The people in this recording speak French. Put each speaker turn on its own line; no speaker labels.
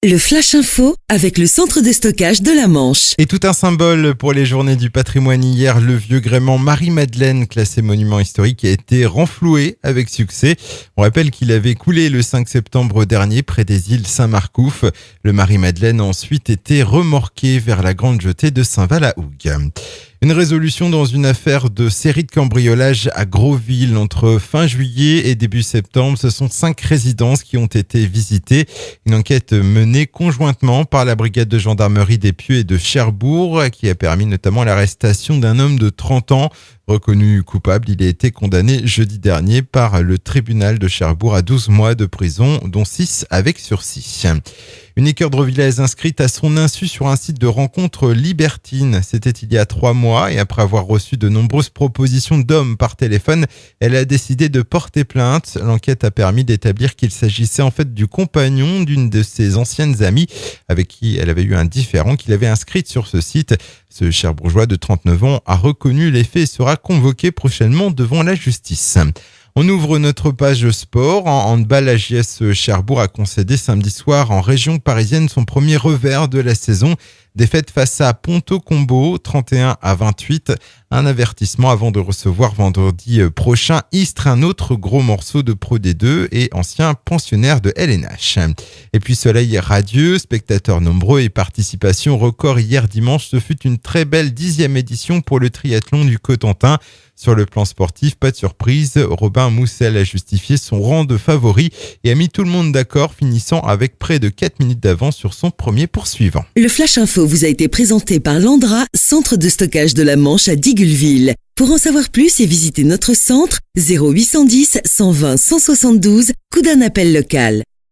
Le Flash Info avec le centre de stockage de la Manche.
Et tout un symbole pour les journées du patrimoine hier, le vieux gréement Marie-Madeleine, classé monument historique, a été renfloué avec succès. On rappelle qu'il avait coulé le 5 septembre dernier près des îles Saint-Marcouf. Le Marie-Madeleine a ensuite été remorqué vers la grande jetée de Saint-Val-à-Hougue. Une résolution dans une affaire de série de cambriolage à Grosville entre fin juillet et début septembre. Ce sont 5 résidences qui ont été visitées. Une enquête menée conjointement par la brigade de gendarmerie des Pieux et de Cherbourg qui a permis notamment l'arrestation d'un homme de 30 ans. Reconnu coupable, il a été condamné jeudi dernier par le tribunal de Cherbourg à 12 mois de prison, dont 6 avec sursis. Une équeurdrevillaise inscrite à son insu sur un site de rencontre libertine. C'était il y a 3 mois et après avoir reçu de nombreuses propositions d'hommes par téléphone, elle a décidé de porter plainte. L'enquête a permis d'établir qu'il s'agissait en fait du compagnon d'une de ses anciennes amies avec qui elle avait eu un différend qu'il avait inscrite sur ce site. Ce Cherbourgeois de 39 ans a reconnu les faits et sera convoqué prochainement devant la justice. On ouvre notre page sport. En handball, l'AJS Cherbourg a concédé samedi soir en région parisienne son premier revers de la saison. Défaite face à Ponto Combo, 31-28. Un avertissement avant de recevoir vendredi prochain Istres, un autre gros morceau de Pro D2 et ancien pensionnaire de LNH. Et puis soleil radieux, spectateurs nombreux et participation record hier dimanche. Ce fut une très belle 10e édition pour le triathlon du Cotentin. Sur le plan sportif, pas de surprise, Robin Moussel a justifié son rang de favori et a mis tout le monde d'accord, finissant avec près de 4 minutes d'avance sur son premier poursuivant.
Le Flash Info vous a été présenté par Landra, centre de stockage de la Manche à Digulleville. Pour en savoir plus et visiter notre centre, 0810 120 172, coup d'un appel local.